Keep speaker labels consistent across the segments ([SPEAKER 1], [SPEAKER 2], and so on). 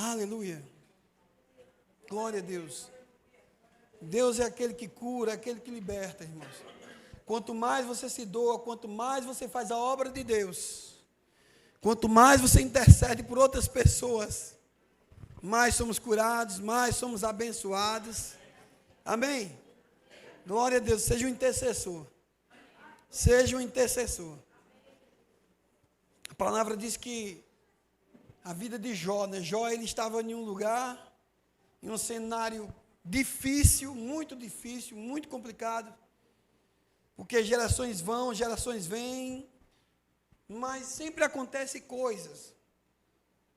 [SPEAKER 1] Aleluia. Glória a Deus. Deus é aquele que cura, aquele que liberta, irmãos. Quanto mais você se doa, quanto mais você faz a obra de Deus, quanto mais você intercede por outras pessoas, mais somos curados, mais somos abençoados. Amém? Glória a Deus. Seja um intercessor. Seja um intercessor. A palavra diz que a vida de Jó, né? Jó, ele estava em um lugar, em um cenário difícil, muito complicado, porque gerações vão, gerações vêm, mas sempre acontecem coisas.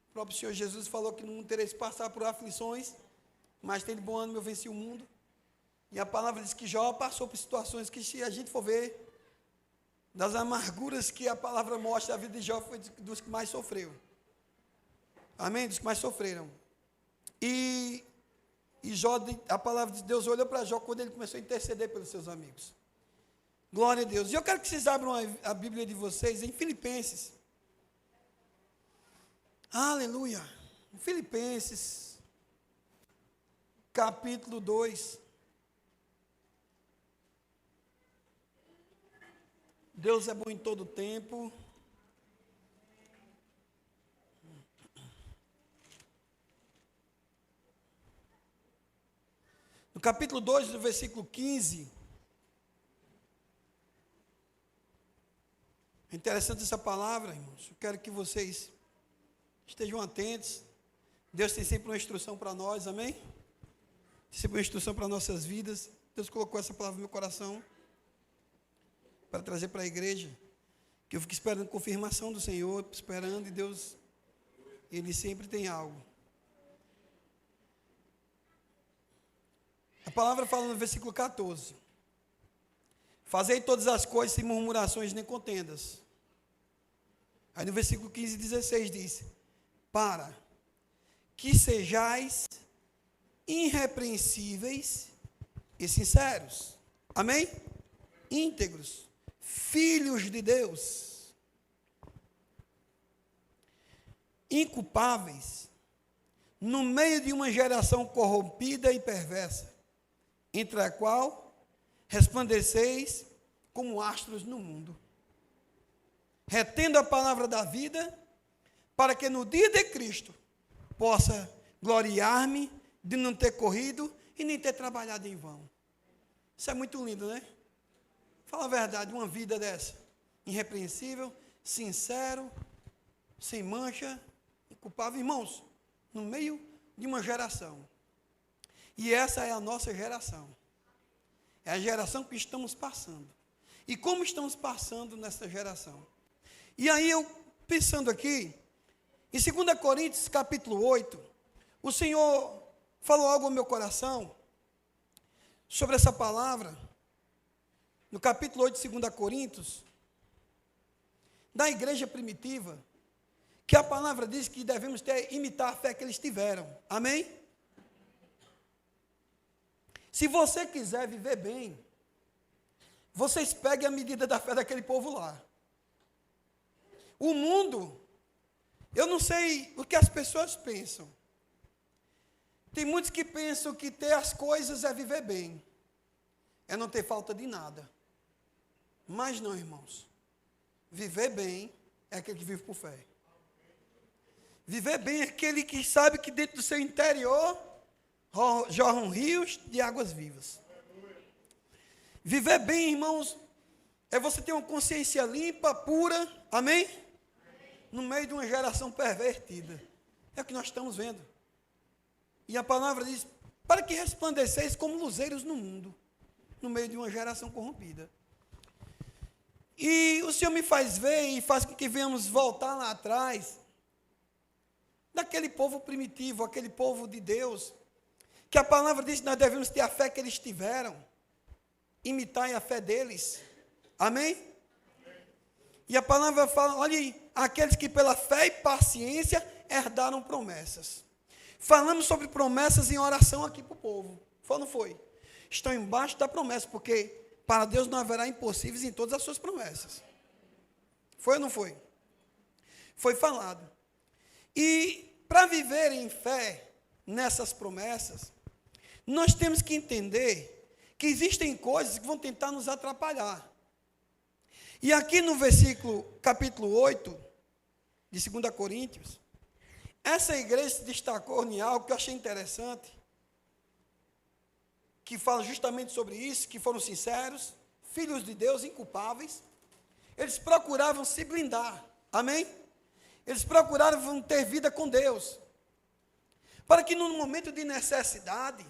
[SPEAKER 1] O próprio Senhor Jesus falou que não tereis passar por aflições, mas tem de bom ânimo, eu venci o mundo. E a palavra diz que Jó passou por situações que, se a gente for ver, das amarguras que a palavra mostra, a vida de Jó foi dos que mais sofreu. Amém? Dos que mais sofreram. E Jó, a palavra de Deus olhou para Jó quando ele começou a interceder pelos seus amigos. Glória a Deus. E eu quero que vocês abram a Bíblia de vocês em Filipenses. Aleluia. Filipenses, capítulo 2. Deus é bom em todo tempo. No capítulo 2, do versículo 15. É interessante essa palavra, irmãos. Eu quero que vocês estejam atentos. Deus tem sempre uma instrução para nós, amém? Tem sempre uma instrução para nossas vidas. Deus colocou essa palavra no meu coração para trazer para a igreja, que eu fico esperando confirmação do Senhor, esperando, e Deus, Ele sempre tem algo. A palavra fala no versículo 14: fazei todas as coisas sem murmurações nem contendas. Aí no versículo 15 e 16 diz: para que sejais irrepreensíveis e sinceros. Amém? Íntegros, filhos de Deus, inculpáveis, no meio de uma geração corrompida e perversa, entre a qual resplandeceis como astros no mundo, retendo a palavra da vida, para que no dia de Cristo possa gloriar-me de não ter corrido e nem ter trabalhado em vão. Isso é muito lindo, né? Fala a verdade, uma vida dessa, irrepreensível, sincero, sem mancha, inculpável, irmãos, no meio de uma geração. E essa é a nossa geração. É a geração que estamos passando. E como estamos passando nessa geração? E aí eu, pensando aqui, em 2 Coríntios, capítulo 8, o Senhor falou algo ao meu coração sobre essa palavra, no capítulo 8 de 2 Coríntios, da igreja primitiva, que a palavra diz que devemos imitar a fé que eles tiveram. Amém? Se você quiser viver bem, vocês peguem a medida da fé daquele povo lá. O mundo, eu não sei o que as pessoas pensam. Tem muitos que pensam que ter as coisas é viver bem, é não ter falta de nada. Mas não, irmãos. Viver bem é aquele que vive por fé. Viver bem é aquele que sabe que dentro do seu interior jorram rios de águas vivas. Viver bem, irmãos, é você ter uma consciência limpa, pura, amém? No meio de uma geração pervertida. É o que nós estamos vendo. E a palavra diz: para que resplandeceis como luzeiros no mundo, no meio de uma geração corrompida. E o Senhor me faz ver e faz com que venhamos voltar lá atrás, daquele povo primitivo, aquele povo de Deus, que a palavra diz que nós devemos ter a fé que eles tiveram, imitar a fé deles. Amém? E a palavra fala, olha aí, aqueles que pela fé e paciência herdaram promessas. Falamos sobre promessas em oração aqui para o povo. Foi ou não foi? Estão embaixo da promessa, porque para Deus não haverá impossíveis em todas as suas promessas. Foi ou não foi? Foi falado. E para para viver em fé nessas promessas, nós temos que entender que existem coisas que vão tentar nos atrapalhar. E aqui no capítulo 8, de 2 Coríntios, essa igreja se destacou em algo que eu achei interessante, que fala justamente sobre isso, que foram sinceros, filhos de Deus, inculpáveis. Eles procuravam se blindar, amém? Eles procuravam ter vida com Deus, para que no momento de necessidade,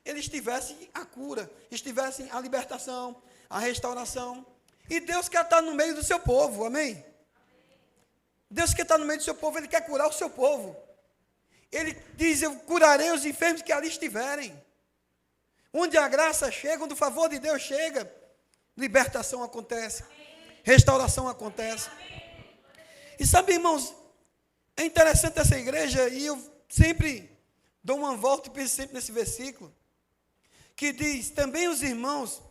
[SPEAKER 1] eles tivessem a cura, eles tivessem a libertação, a restauração. E Deus quer estar no meio do seu povo, amém? Deus quer estar no meio do seu povo, Ele quer curar o seu povo. Ele diz, eu curarei os enfermos que ali estiverem. Onde a graça chega, onde o favor de Deus chega, libertação acontece, restauração acontece. E sabe, irmãos, é interessante essa igreja, e eu sempre dou uma volta e penso sempre nesse versículo, que diz, também os irmãos,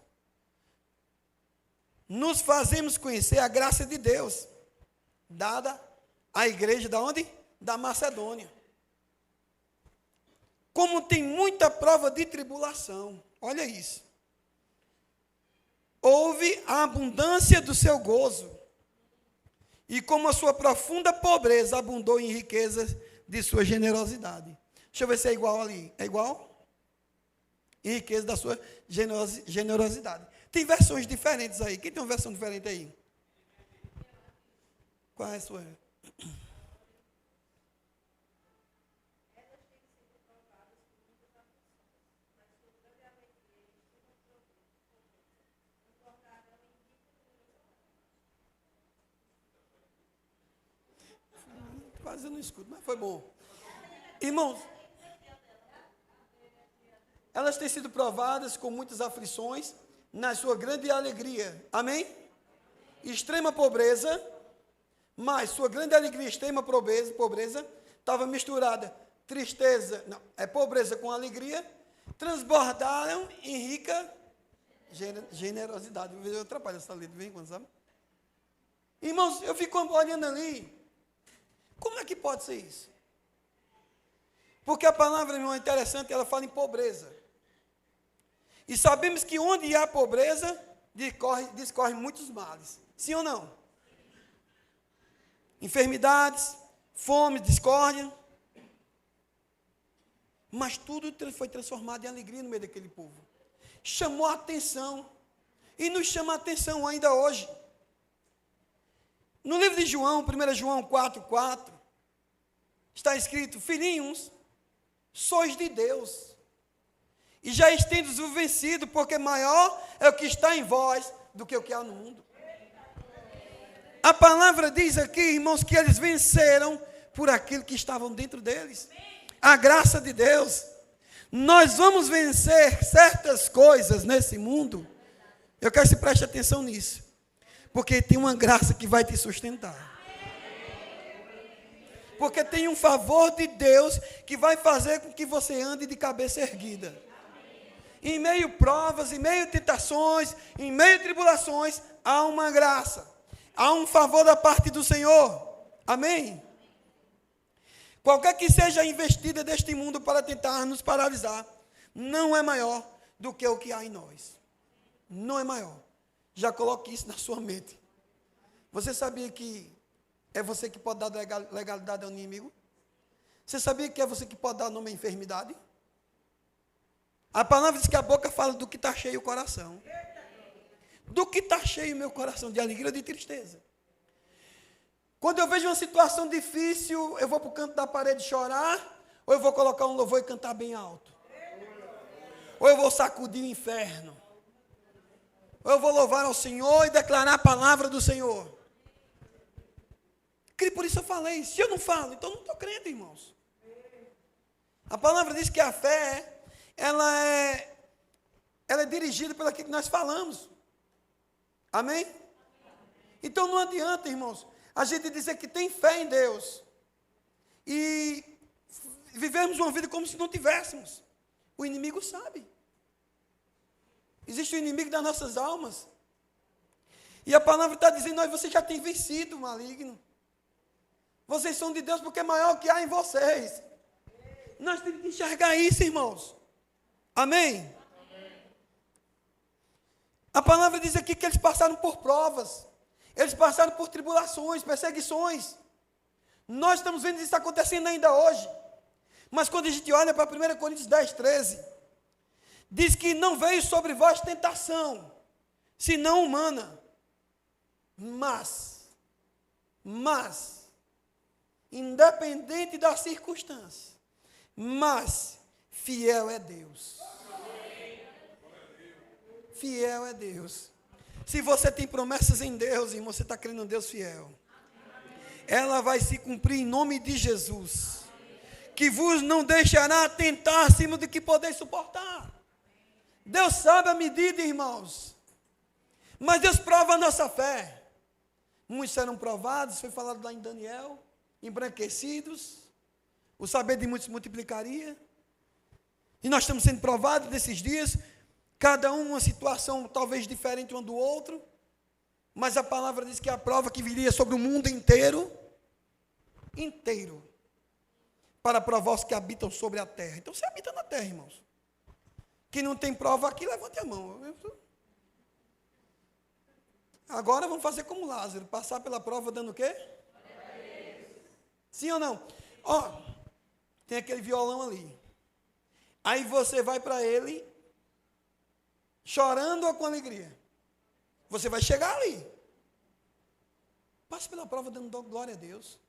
[SPEAKER 1] nos fazemos conhecer a graça de Deus, dada à igreja da onde? Da Macedônia. Como tem muita prova de tribulação, olha isso. Houve a abundância do seu gozo, e como a sua profunda pobreza abundou em riquezas de sua generosidade. Deixa eu ver se é igual ali. É igual? Em riqueza da sua generosidade. Tem versões diferentes aí. Quem tem uma versão diferente aí? Qual é a sua? Quase eu não escuto, mas foi bom. Irmãos, elas têm sido provadas com muitas aflições, na sua grande alegria. Amém? Extrema pobreza, mas sua grande alegria, extrema pobreza, estava misturada. Tristeza, não, pobreza com alegria, transbordaram em rica generosidade. Eu atrapalho essa letra, vem quando sabe? Irmãos, eu fico olhando ali. Como é que pode ser isso? Porque a palavra, irmão, é interessante, ela fala em pobreza. E sabemos que onde há pobreza, discorre muitos males. Sim ou não? Enfermidades, fome, discórdia. Mas tudo foi transformado em alegria no meio daquele povo. Chamou a atenção. E nos chama a atenção ainda hoje. No livro de João, 1 João 4,4, está escrito, filhinhos, sois de Deus, e já tendes-o vencido, porque maior é o que está em vós do que o que há no mundo. A palavra diz aqui, irmãos, que eles venceram por aquilo que estavam dentro deles. A graça de Deus. Nós vamos vencer certas coisas nesse mundo. Eu quero que você preste atenção nisso. Porque tem uma graça que vai te sustentar. Porque tem um favor de Deus que vai fazer com que você ande de cabeça erguida. Em meio a provas, em meio a tentações, em meio a tribulações, há uma graça. Há um favor da parte do Senhor. Amém? Qualquer que seja a investida deste mundo para tentar nos paralisar, não é maior do que o que há em nós. Não é maior. Já coloque isso na sua mente. Você sabia que é você que pode dar legalidade ao inimigo? Você sabia que é você que pode dar nome à enfermidade? A palavra diz que a boca fala do que está cheio o coração. Do que está cheio o meu coração, de alegria ou de tristeza. Quando eu vejo uma situação difícil, eu vou para o canto da parede chorar, ou eu vou colocar um louvor e cantar bem alto. Ou eu vou sacudir o inferno. Eu vou louvar ao Senhor e declarar a palavra do Senhor. Por isso eu falei, se eu não falo, então eu não estou crendo, irmãos. A palavra diz que a fé, ela é dirigida pelo que nós falamos. Amém? Então não adianta, irmãos, a gente dizer que tem fé em Deus e vivermos uma vida como se não tivéssemos. O inimigo sabe. Existe o inimigo das nossas almas. E a palavra está dizendo, você já tem vencido o maligno. Vocês são de Deus porque é maior o que há em vocês. Nós temos que enxergar isso, irmãos. Amém? A palavra diz aqui que eles passaram por provas. Eles passaram por tribulações, perseguições. Nós estamos vendo isso acontecendo ainda hoje. Mas quando a gente olha para 1 Coríntios 10, 13, diz que não veio sobre vós tentação, senão humana. Mas, independente da circunstância, mas fiel é Deus. Fiel é Deus. Se você tem promessas em Deus, irmão, você está crendo em Deus fiel. Ela vai se cumprir em nome de Jesus. Que vos não deixará tentar acima do que podeis suportar. Deus sabe a medida, irmãos. Mas Deus prova a nossa fé. Muitos serão provados, foi falado lá em Daniel, embranquecidos. O saber de muitos multiplicaria. E nós estamos sendo provados nesses dias. Cada um uma situação talvez diferente um do outro, mas a palavra diz que a prova que viria sobre o mundo inteiro, para provar os que habitam sobre a terra. Então você habita na terra, irmãos. Quem não tem prova aqui, levante a mão. Agora vamos fazer como Lázaro, passar pela prova dando o quê? Sim ou não? Ó, tem aquele violão ali. Aí você vai para ele chorando ou com alegria? Você vai chegar ali. Passe pela prova dando glória a Deus.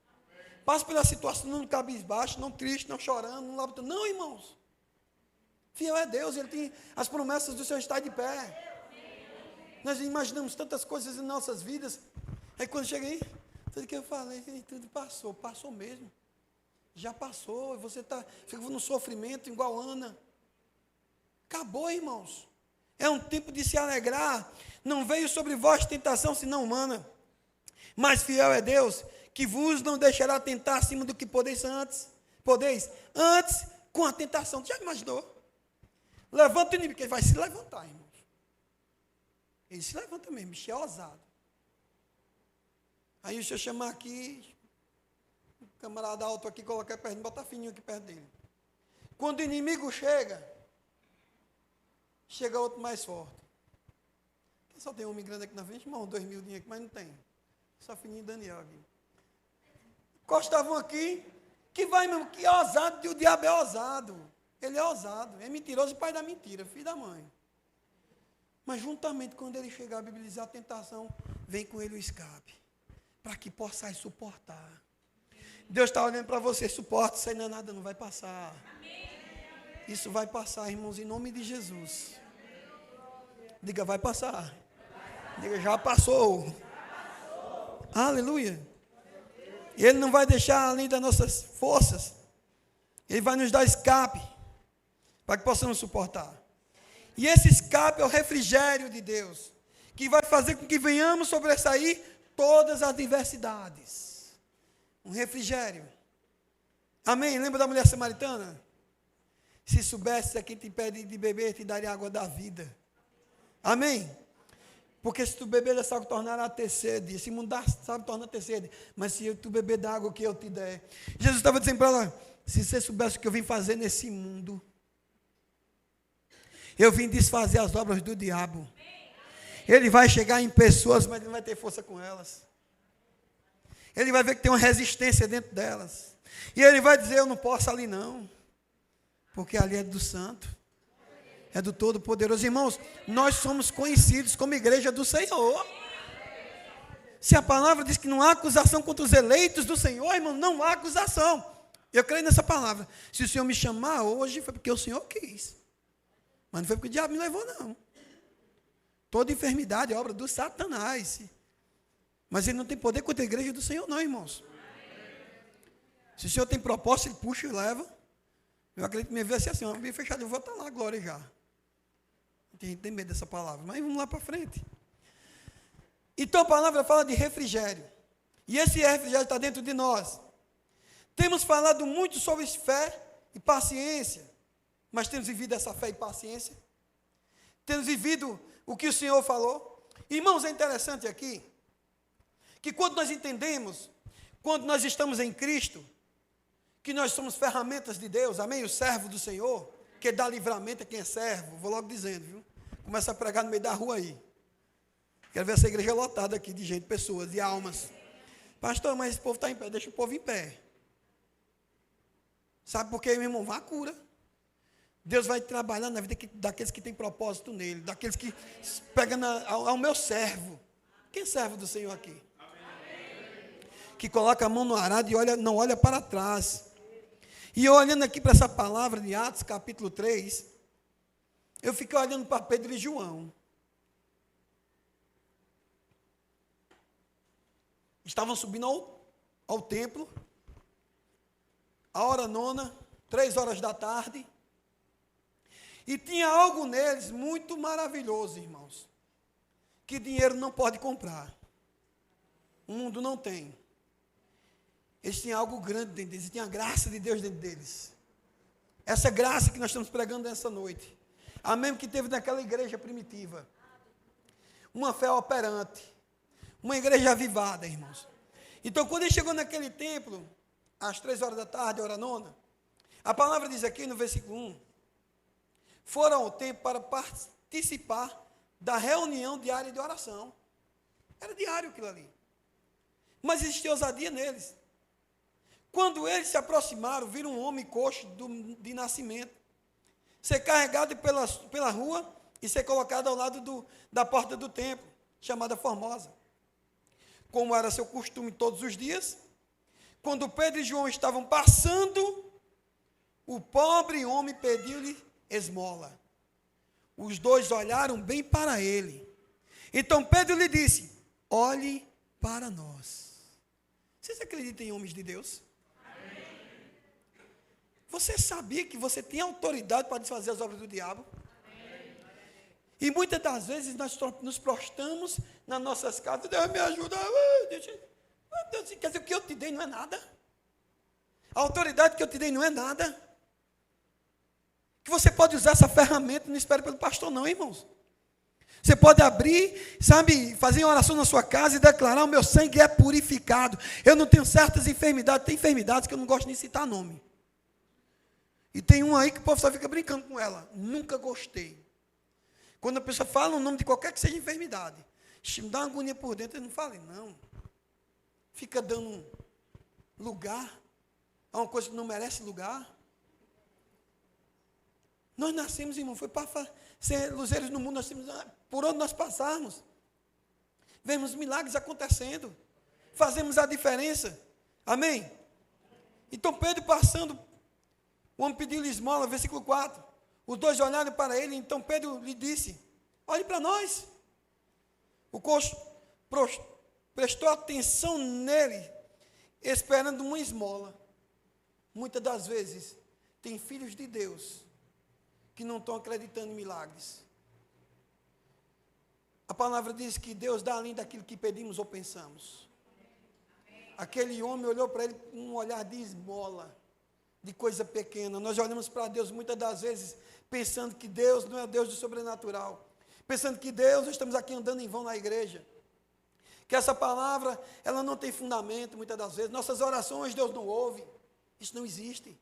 [SPEAKER 1] Passe pela situação não cabisbaixo, não triste, não chorando, não labutando. Não, irmãos. Fiel é Deus, Ele tem as promessas do Senhor estar de pé. Nós imaginamos tantas coisas em nossas vidas. Aí quando chega aí, tudo que eu falei, tudo passou mesmo. Já passou, você fica no sofrimento igual Ana. Acabou, irmãos. É um tempo de se alegrar. Não veio sobre vós tentação, senão humana. Mas fiel é Deus, que vos não deixará tentar acima do que podeis antes com a tentação. Já imaginou? Levanta o inimigo, porque ele vai se levantar, irmãos. Ele se levanta mesmo, bicho, é ousado. Aí o senhor chamar aqui, o camarada alto aqui, colocar perto, botar fininho aqui perto dele. Quando o inimigo chega outro mais forte. Quem só tem homem grande aqui na frente? Irmão, 2.000 dinheiro aqui, mas não tem. Só fininho Daniel aqui. Encostavam aqui, que vai mesmo, que é ousado, e o diabo é ousado. Ele é ousado, é mentiroso, pai da mentira, filho da mãe. Mas juntamente, quando ele chegar a Bíblia diz a tentação, vem com ele o escape, para que possais suportar. Deus está olhando para você, suporta, isso aí não é nada, não vai passar. Isso vai passar, irmãos, em nome de Jesus. Diga, vai passar. Diga, já passou. Aleluia. Ele não vai deixar além das nossas forças. Ele vai nos dar escape, para que possamos suportar. E esse escape é o refrigério de Deus, que vai fazer com que venhamos sobressair todas as adversidades. Um refrigério. Amém? Lembra da mulher samaritana? Se soubesse a quem te pede de beber, te daria água da vida. Amém? Porque se tu beber dessa água, tornará a ter sede. Esse mundo dá, sabe, torna a ter sede. Mas se tu beber da água que eu te der. Jesus estava dizendo para ela, se você soubesse o que eu vim fazer nesse mundo, eu vim desfazer as obras do diabo. Ele vai chegar em pessoas, mas ele não vai ter força com elas. Ele vai ver que tem uma resistência dentro delas. E ele vai dizer, eu não posso ali não. Porque ali é do santo, é do Todo-Poderoso. Irmãos, nós somos conhecidos como igreja do Senhor. Se a palavra diz que não há acusação contra os eleitos do Senhor, irmão, não há acusação. Eu creio nessa palavra. Se o Senhor me chamar hoje, foi porque o Senhor quis. Mas não foi porque o diabo me levou, não. Toda enfermidade é obra do Satanás. Mas ele não tem poder contra a igreja do Senhor, não, irmãos. Se o Senhor tem propósito, ele puxa e leva. Eu acredito que minha vida vai ser assim, bem fechado, eu vou estar lá, glória já. Tem gente que tem medo dessa palavra, mas vamos lá para frente. Então a palavra fala de refrigério. E esse refrigério está dentro de nós. Temos falado muito sobre fé e paciência, mas temos vivido essa fé e paciência? Temos vivido o que o Senhor falou? Irmãos, é interessante aqui, que quando nós entendemos quando nós estamos em Cristo, que nós somos ferramentas de Deus, amém? O servo do Senhor, que dá livramento a quem é servo, vou logo dizendo, viu? Começa a pregar no meio da rua aí. Quero ver essa igreja lotada aqui de gente, pessoas, de almas. Pastor, mas esse povo está em pé, deixa o povo em pé. Sabe por quê, meu irmão? Vá a cura. Deus vai trabalhar na vida daqueles que têm propósito nele, daqueles que pegam ao meu servo. Quem é servo do Senhor aqui? Amém. Que coloca a mão no arado e não olha para trás. E eu olhando aqui para essa palavra de Atos, capítulo 3, eu fiquei olhando para Pedro e João. Estavam subindo ao templo, a hora nona, 3 horas da tarde, e tinha algo neles muito maravilhoso, irmãos, que dinheiro não pode comprar, o mundo não tem. Eles tinham algo grande dentro deles, tinha a graça de Deus dentro deles. Essa graça que nós estamos pregando nessa noite, a mesma que teve naquela igreja primitiva, uma fé operante, uma igreja avivada, irmãos. Então, quando ele chegou naquele templo, às 3 horas da tarde, hora nona, a palavra diz aqui no versículo 1, foram ao templo para participar da reunião diária de oração. Era diário aquilo ali. Mas existia ousadia neles. Quando eles se aproximaram, viram um homem coxo de nascimento, ser carregado pela rua e ser colocado ao lado da porta do templo, chamada Formosa. Como era seu costume todos os dias, quando Pedro e João estavam passando, o pobre homem pediu-lhe esmola. Os dois olharam bem para ele. Então Pedro lhe disse: olhe para nós. Vocês acreditam em homens de Deus? Amém. Você sabia que você tem autoridade para desfazer as obras do diabo? Amém. E muitas das vezes nós nos prostramos nas nossas casas. Deus me ajuda. Deus, quer dizer, o que eu te dei não é nada. A autoridade que eu te dei não é nada. Que você pode usar essa ferramenta, não espere pelo pastor não, irmãos. Você pode abrir, sabe, fazer uma oração na sua casa e declarar: o meu sangue é purificado. Eu não tenho certas enfermidades. Tem enfermidades que eu não gosto nem de citar nome. E tem uma aí que o povo só fica brincando com ela. Nunca gostei. Quando a pessoa fala o nome de qualquer que seja enfermidade, me dá uma agonia por dentro, eu não falo, não. Fica dando lugar a uma coisa que não merece lugar. Nós nascemos, irmão, foi para ser luzeiros no mundo, nós temos, por onde nós passarmos, vemos milagres acontecendo, fazemos a diferença, amém? Então Pedro passando, o homem pediu-lhe esmola, versículo 4, os dois olharam para ele, então Pedro lhe disse: olhe para nós. O coxo prestou atenção nele, esperando uma esmola. Muitas das vezes, tem filhos de Deus que não estão acreditando em milagres. A palavra diz que Deus dá além daquilo que pedimos ou pensamos. Aquele homem olhou para ele com um olhar de esmola, de coisa pequena. Nós olhamos para Deus muitas das vezes pensando que Deus não é Deus do sobrenatural, pensando que Deus, nós estamos aqui andando em vão na igreja, que essa palavra, ela não tem fundamento muitas das vezes, nossas orações Deus não ouve. Isso não existe.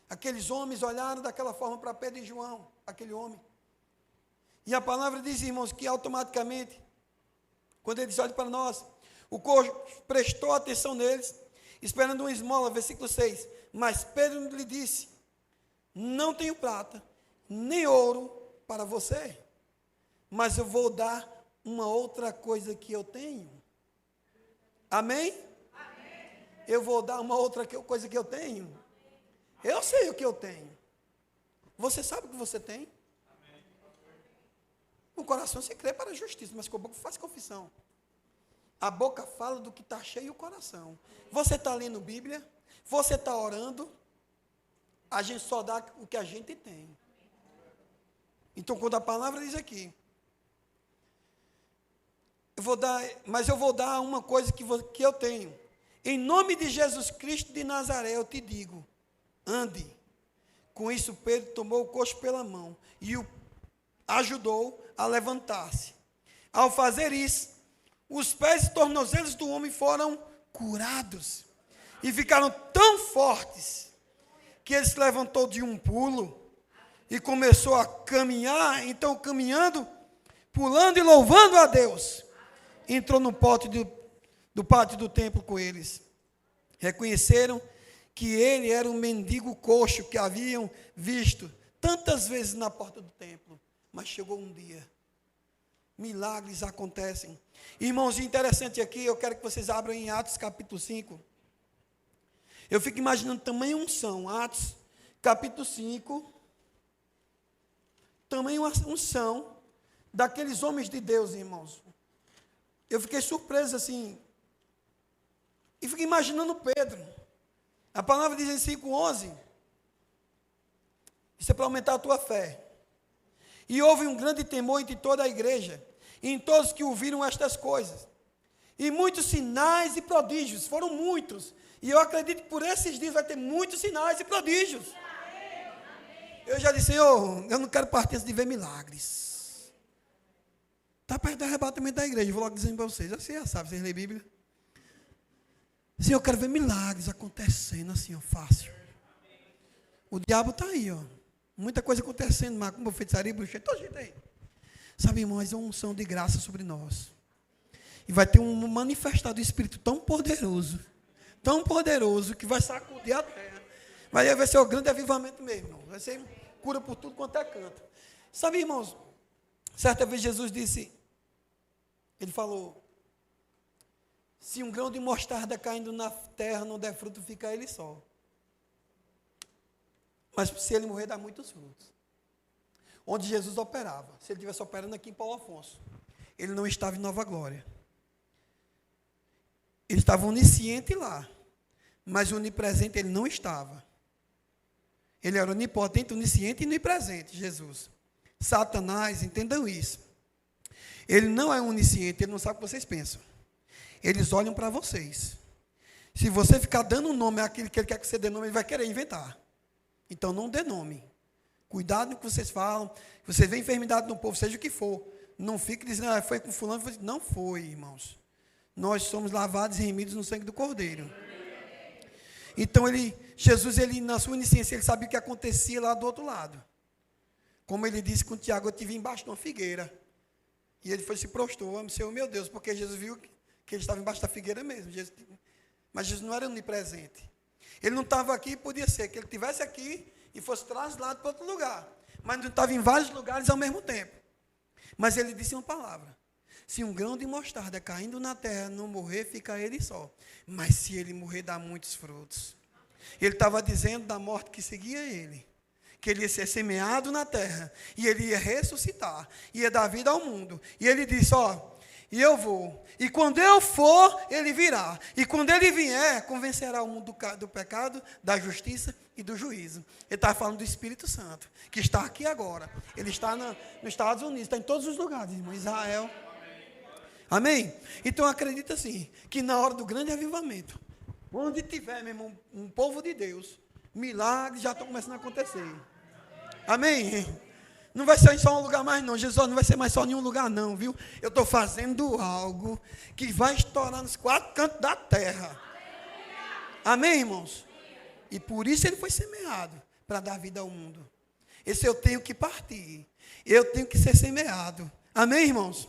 [SPEAKER 1] Aqueles homens olharam daquela forma para Pedro e João, aquele homem. E a palavra diz, irmãos, que automaticamente, quando eles olham para nós, o coxo prestou atenção neles, esperando uma esmola, versículo 6. Mas Pedro lhe disse: não tenho prata, nem ouro para você, mas eu vou dar uma outra coisa que eu tenho. Amém? Amém. Eu vou dar uma outra coisa que eu tenho. Eu sei o que eu tenho. Você sabe o que você tem? Amém. O coração se crê para a justiça, mas com a boca faz confissão. A boca fala do que está cheio o coração. Você está lendo Bíblia, você está orando, a gente só dá o que a gente tem. Então, quando a palavra diz aqui, eu vou dar uma coisa que eu tenho. Em nome de Jesus Cristo de Nazaré, eu te digo, ande. Com isso, Pedro tomou o coxo pela mão e o ajudou a levantar-se. Ao fazer isso, os pés e tornozelos do homem foram curados. E ficaram tão fortes que ele se levantou de um pulo e começou a caminhar. Então, caminhando, pulando e louvando a Deus, entrou no pátio do templo com eles. Reconheceram que ele era um mendigo coxo que haviam visto tantas vezes na porta do templo. Mas chegou um dia, milagres acontecem. Irmãos, interessante aqui, eu quero que vocês abram em Atos capítulo 5. Eu fico imaginando tamanha unção. Atos capítulo 5. Tamanha unção daqueles homens de Deus, irmãos. Eu fiquei surpreso assim. E fico imaginando Pedro. A palavra diz em 5:11. Isso é para aumentar a tua fé. E houve um grande temor entre toda a igreja, e em todos que ouviram estas coisas. E muitos sinais e prodígios, foram muitos. E eu acredito que por esses dias vai ter muitos sinais e prodígios. Eu já disse, Senhor, eu não quero partir antes de ver milagres. Está perto do arrebatamento da igreja, eu vou logo dizendo para vocês. Você já sabe, vocês lêem Bíblia. Senhor, eu quero ver milagres acontecendo assim, ó, fácil. O diabo está aí, ó. Muita coisa acontecendo, macumba, feitiçaria, bruxaria, todo jeito aí. Sabe, irmãos, é uma unção de graça sobre nós. E vai ter um manifestado do Espírito tão poderoso, que vai sacudir a terra. Vai ser o grande avivamento mesmo, irmão. Vai ser cura por tudo quanto é canto. Sabe, irmãos, certa vez Jesus disse, ele falou, se um grão de mostarda caindo na terra não der fruto, fica ele só. Mas se ele morrer, dá muitos frutos. Onde Jesus operava, se ele estivesse operando aqui em Paulo Afonso, ele não estava em Nova Glória. Ele estava onisciente lá, mas onipresente ele não estava. Ele era onipotente, onisciente e onipresente, Jesus. Satanás, entendam isso. Ele não é onisciente, ele não sabe o que vocês pensam. Eles olham para vocês. Se você ficar dando nome àquilo que ele quer que você dê nome, ele vai querer inventar. Então não dê nome. Cuidado no que vocês falam. Você vê enfermidade no povo, seja o que for. Não fique dizendo, foi com fulano. Não foi, irmãos. Nós somos lavados e remidos no sangue do Cordeiro. Então Jesus, na sua onisciência, ele sabia o que acontecia lá do outro lado. Como ele disse com Tiago, eu te vi embaixo de uma figueira. E ele se prostrou, Senhor, meu Deus, porque Jesus viu que ele estava embaixo da figueira mesmo. Mas Jesus não era onipresente. Ele não estava aqui, podia ser que ele estivesse aqui e fosse trasladado para outro lugar. Mas não estava em vários lugares ao mesmo tempo. Mas ele disse uma palavra. Se um grão de mostarda caindo na terra não morrer, fica ele só. Mas se ele morrer, dá muitos frutos. Ele estava dizendo da morte que seguia ele. Que ele ia ser semeado na terra. E ele ia ressuscitar. Ia dar vida ao mundo. E ele disse, e eu vou. E quando eu for, ele virá. E quando ele vier, convencerá o mundo do pecado, da justiça e do juízo. Ele está falando do Espírito Santo, que está aqui agora. Ele está nos Estados Unidos, está em todos os lugares, irmão. Israel. Amém? Então acredita assim, que na hora do grande avivamento, onde tiver, meu irmão, um povo de Deus, milagres já estão começando a acontecer. Amém? Não vai ser só um lugar mais não, Jesus não vai ser mais só nenhum lugar não, viu? Eu estou fazendo algo que vai estourar nos 4 cantos da terra. Amém, irmãos? E por isso ele foi semeado, para dar vida ao mundo. Esse eu tenho que partir, eu tenho que ser semeado. Amém, irmãos?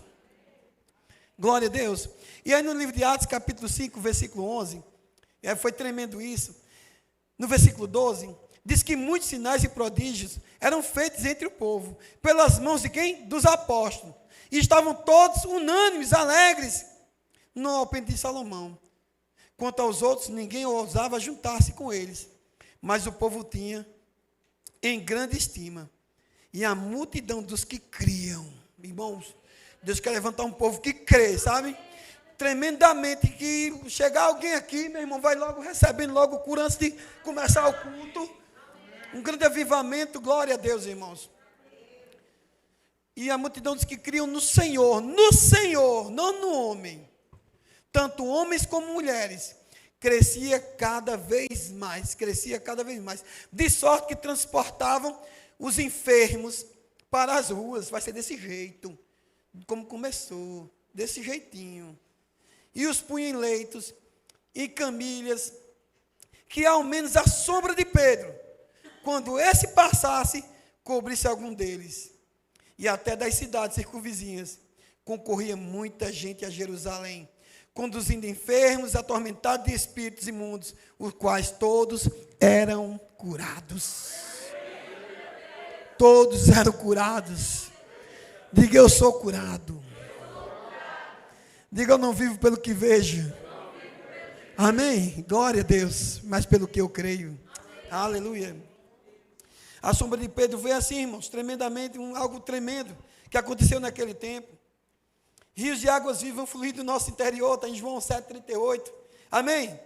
[SPEAKER 1] Glória a Deus. E aí no livro de Atos, capítulo 5, versículo 11, foi tremendo isso. No versículo 12, diz que muitos sinais e prodígios eram feitos entre o povo, pelas mãos de quem? Dos apóstolos. E estavam todos unânimes, alegres, no aprendiz de Salomão. Quanto aos outros, ninguém ousava juntar-se com eles, mas o povo tinha em grande estima. E a multidão dos que criam, irmãos, Deus quer levantar um povo que crê, sabe? Tremendamente, que chegar alguém aqui, meu irmão, vai logo recebendo logo cura antes de começar o culto. Um grande avivamento, glória a Deus, irmãos. E a multidão dos que criam no Senhor, não no homem. Tanto homens como mulheres, crescia cada vez mais, de sorte que transportavam os enfermos para as ruas. Vai ser desse jeito, como começou, desse jeitinho. E os punham em leitos, e camilhas, que ao menos a sombra de Pedro, quando esse passasse, cobrisse algum deles. E até das cidades circunvizinhas concorria muita gente a Jerusalém, conduzindo enfermos, atormentados de espíritos imundos, os quais todos eram curados. Todos eram curados. Diga, eu sou curado. Diga, eu não vivo pelo que vejo. Amém? Glória a Deus. Mas pelo que eu creio. Aleluia. A sombra de Pedro veio assim, irmãos, tremendamente, algo tremendo que aconteceu naquele tempo. Rios de águas vivas vão fluir do nosso interior, está em João 7,38. Amém?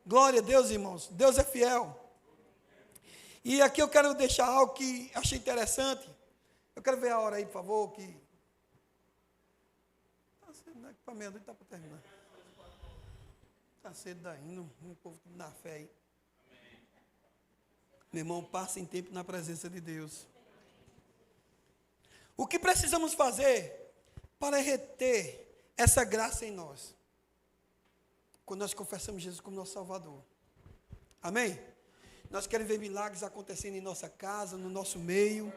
[SPEAKER 1] Glória a Deus, irmãos. Deus é fiel. E aqui eu quero deixar algo que achei interessante. Eu quero ver a hora aí, por favor, que... Está cedo, para meia-noite, está para terminar. Está cedo ainda, o povo na fé aí. Meu irmão, passem tempo na presença de Deus. O que precisamos fazer para reter essa graça em nós? Quando nós confessamos Jesus como nosso Salvador. Amém? Nós queremos ver milagres acontecendo em nossa casa, no nosso meio.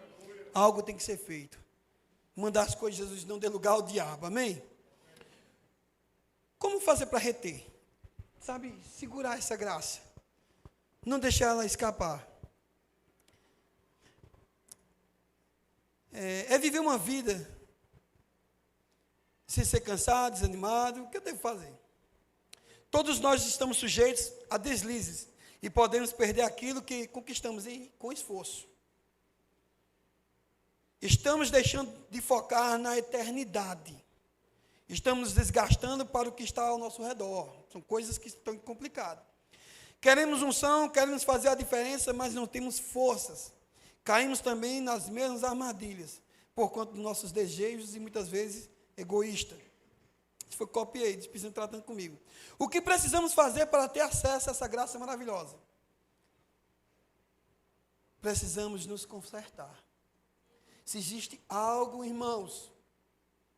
[SPEAKER 1] Algo tem que ser feito. Mandar as coisas de Jesus, não dê lugar ao diabo. Amém? Como fazer para reter? Sabe, segurar essa graça. Não deixar ela escapar. É viver uma vida sem ser cansado, desanimado. O que eu devo fazer? Todos nós estamos sujeitos a deslizes e podemos perder aquilo que conquistamos com esforço. Estamos deixando de focar na eternidade. Estamos nos desgastando para o que está ao nosso redor. São coisas que estão complicadas. Queremos unção, queremos fazer a diferença, mas não temos forças. Caímos também nas mesmas armadilhas, por conta dos nossos desejos e muitas vezes egoístas. Isso foi o que copiei, despesando tratando comigo. O que precisamos fazer para ter acesso a essa graça maravilhosa? Precisamos nos consertar. Se existe algo, irmãos,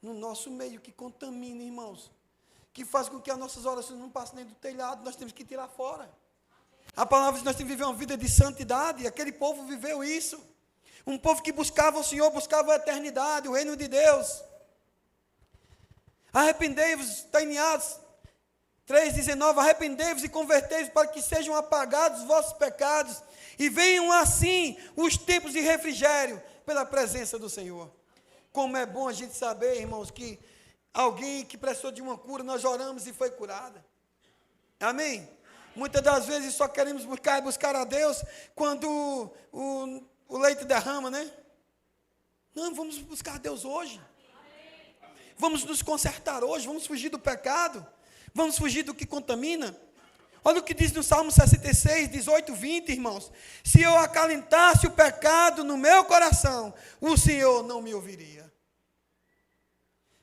[SPEAKER 1] no nosso meio que contamina, irmãos, que faz com que as nossas orações não passem nem do telhado, nós temos que tirar fora. A palavra diz que nós temos que viver uma vida de santidade, e aquele povo viveu isso. Um povo que buscava o Senhor, buscava a eternidade, o reino de Deus. Arrependei-vos, está em Atos 3,19, arrependei-vos e convertei-vos para que sejam apagados os vossos pecados, e venham assim os tempos de refrigério pela presença do Senhor. Como é bom a gente saber, irmãos, que alguém que precisou de uma cura, nós oramos e foi curada. Amém? Muitas das vezes só queremos buscar a Deus quando o leite derrama, né? Não, vamos buscar a Deus hoje. Vamos nos consertar hoje, vamos fugir do pecado, vamos fugir do que contamina. Olha o que diz no Salmo 66, 18, 20, irmãos. Se eu acalentasse o pecado no meu coração, o Senhor não me ouviria.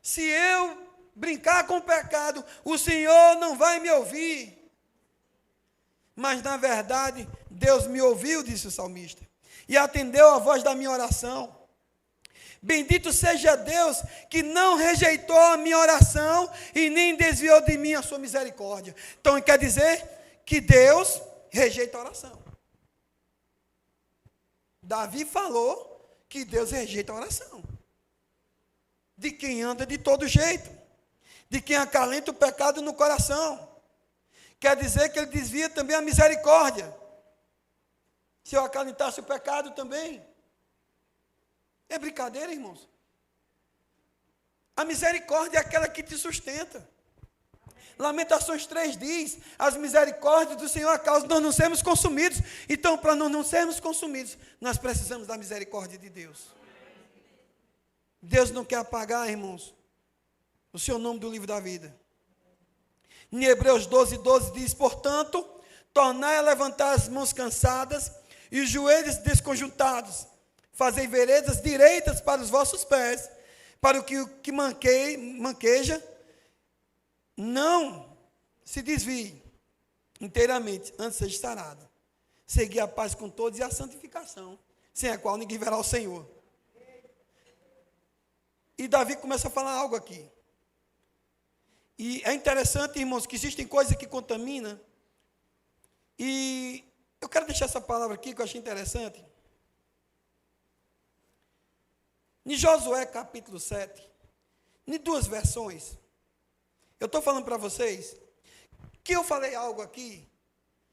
[SPEAKER 1] Se eu brincar com o pecado, o Senhor não vai me ouvir. Mas, na verdade, Deus me ouviu, disse o salmista, e atendeu a voz da minha oração. Bendito seja Deus que não rejeitou a minha oração e nem desviou de mim a sua misericórdia. Então, quer dizer que Deus rejeita a oração. Davi falou que Deus rejeita a oração. De quem anda de todo jeito. De quem acalenta o pecado no coração. Quer dizer que ele desvia também a misericórdia. Se eu acalentasse o pecado também. É brincadeira, irmãos? A misericórdia é aquela que te sustenta. Lamentações 3 diz, as misericórdias do Senhor a causa de nós não sermos consumidos. Então, para nós não sermos consumidos, nós precisamos da misericórdia de Deus. Deus não quer apagar, irmãos, o seu nome do livro da vida. Em Hebreus 12, 12 diz, portanto, tornai a levantar as mãos cansadas e os joelhos desconjuntados. Fazei veredas direitas para os vossos pés, para o que manqueja, não se desvie inteiramente, antes seja sarado. Segui a paz com todos e a santificação, sem a qual ninguém verá o Senhor. E Davi começa a falar algo aqui. E é interessante, irmãos, que existem coisas que contaminam. E eu quero deixar essa palavra aqui que eu achei interessante. Em Josué capítulo 7, em 2 versões, eu estou falando para vocês que eu falei algo aqui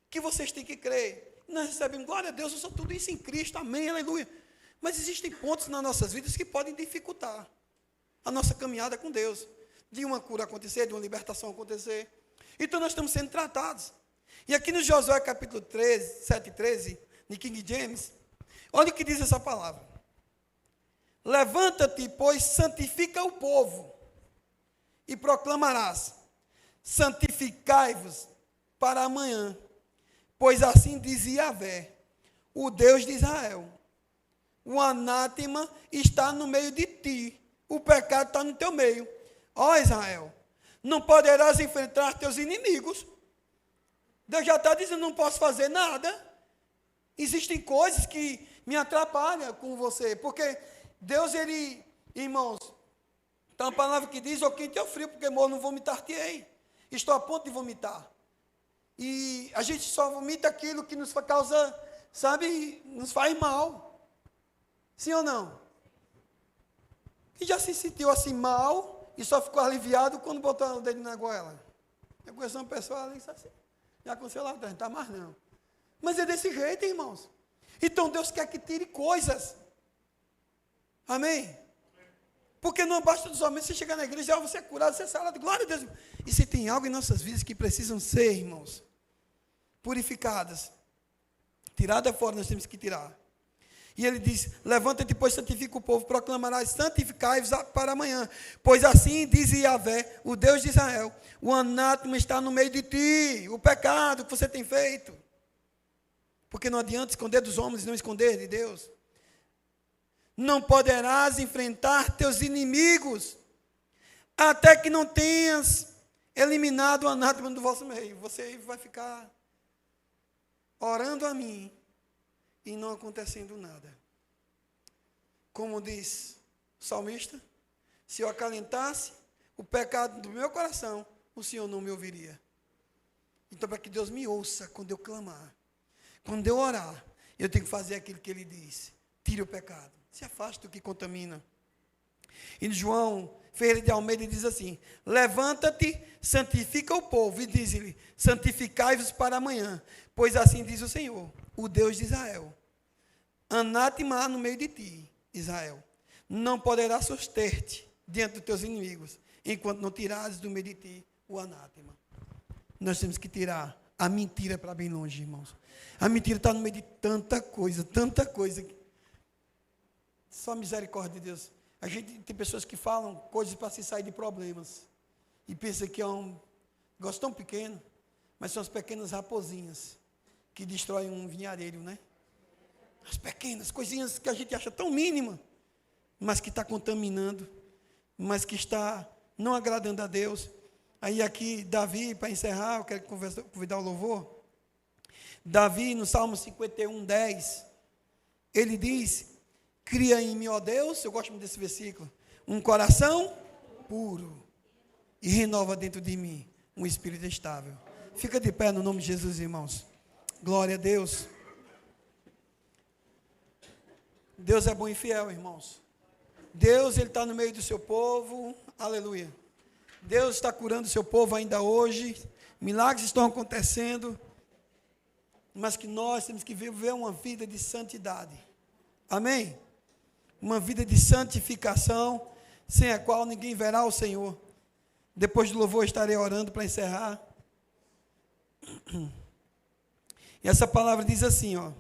[SPEAKER 1] que vocês têm que crer. Nós recebemos, glória a Deus, eu sou tudo isso em Cristo, amém, aleluia. Mas existem pontos nas nossas vidas que podem dificultar a nossa caminhada com Deus. De uma cura acontecer, de uma libertação acontecer. Então nós estamos sendo tratados. E aqui no Josué capítulo 13, 7:13, de King James, olha o que diz essa palavra. Levanta-te, pois santifica o povo, e proclamarás, santificai-vos para amanhã, pois assim diz Yahvé, o Deus de Israel, o anátema está no meio de ti, o pecado está no teu meio. Ó Israel, não poderás enfrentar teus inimigos. Deus já está dizendo, não posso fazer nada. Existem coisas que me atrapalham com você, porque Deus, ele, irmãos, tem uma palavra que diz, ó quente ou frio, porque morro não vomitar-te-ei. Estou a ponto de vomitar. E a gente só vomita aquilo que nos causa, sabe, nos faz mal. Sim ou não? Quem já se sentiu assim mal e só ficou aliviado quando botou o dedo na goela? Eu conheço uma pessoa ali, assim, já aconteceu lá, não está mais não. Mas é desse jeito, irmãos. Então Deus quer que tire coisas. Amém? Porque não basta dos homens, você chegar na igreja, você é curado, você é sarado, glória a Deus. E se tem algo em nossas vidas que precisam ser, irmãos, purificadas, tirada fora, nós temos que tirar. E ele diz, levanta-te, pois santifica o povo, proclamarás, santificai-vos para amanhã, pois assim diz Yahvé, o Deus de Israel, o anátema está no meio de ti, o pecado que você tem feito. Porque não adianta esconder dos homens e não esconder de Deus. Não poderás enfrentar teus inimigos, até que não tenhas eliminado o anátema do vosso meio. Você vai ficar orando a mim e não acontecendo nada. Como diz o salmista, se eu acalentasse o pecado do meu coração, o Senhor não me ouviria. Então, para que Deus me ouça quando eu clamar, quando eu orar, eu tenho que fazer aquilo que Ele diz. Tire o pecado. Se afaste do que contamina. E João Ferreira de Almeida diz assim, levanta-te, santifica o povo, e diz-lhe, santificai-vos para amanhã, pois assim diz o Senhor, o Deus de Israel, anátema há no meio de ti, Israel, não poderá suster-te diante dos teus inimigos, enquanto não tirares do meio de ti o anátema. Nós temos que tirar a mentira para bem longe, irmãos. A mentira está no meio de tanta coisa, só misericórdia de Deus. A gente tem pessoas que falam coisas para se sair de problemas. E pensa que é um negócio tão pequeno, mas são as pequenas raposinhas que destroem um vinhareiro, né? As pequenas coisinhas que a gente acha tão mínima, mas que está contaminando, mas que está não agradando a Deus. Aí aqui, Davi, para encerrar, eu quero convidar o louvor. Davi, no Salmo 51, 10, ele diz, cria em mim, ó Deus, eu gosto muito desse versículo, um coração puro e renova dentro de mim um espírito estável. Fica de pé no nome de Jesus, irmãos. Glória a Deus. Deus é bom e fiel, irmãos. Deus, Ele está no meio do seu povo. Aleluia. Deus está curando o seu povo ainda hoje. Milagres estão acontecendo. Mas que nós temos que viver uma vida de santidade. Amém? Uma vida de santificação, sem a qual ninguém verá o Senhor. Depois do louvor estarei orando para encerrar. E essa palavra diz assim, ó.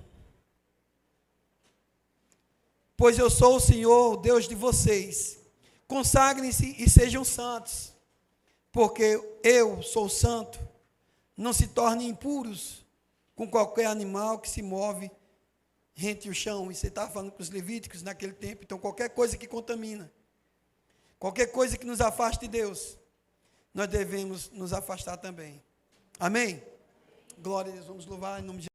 [SPEAKER 1] Pois eu sou o Senhor, o Deus de vocês. Consagrem-se e sejam santos, porque eu sou santo. Não se tornem impuros com qualquer animal que se move rente o chão. E você estava falando com os levíticos naquele tempo. Então, qualquer coisa que contamina, qualquer coisa que nos afaste de Deus, nós devemos nos afastar também. Amém? Glória a Deus. Vamos louvar em nome de Jesus.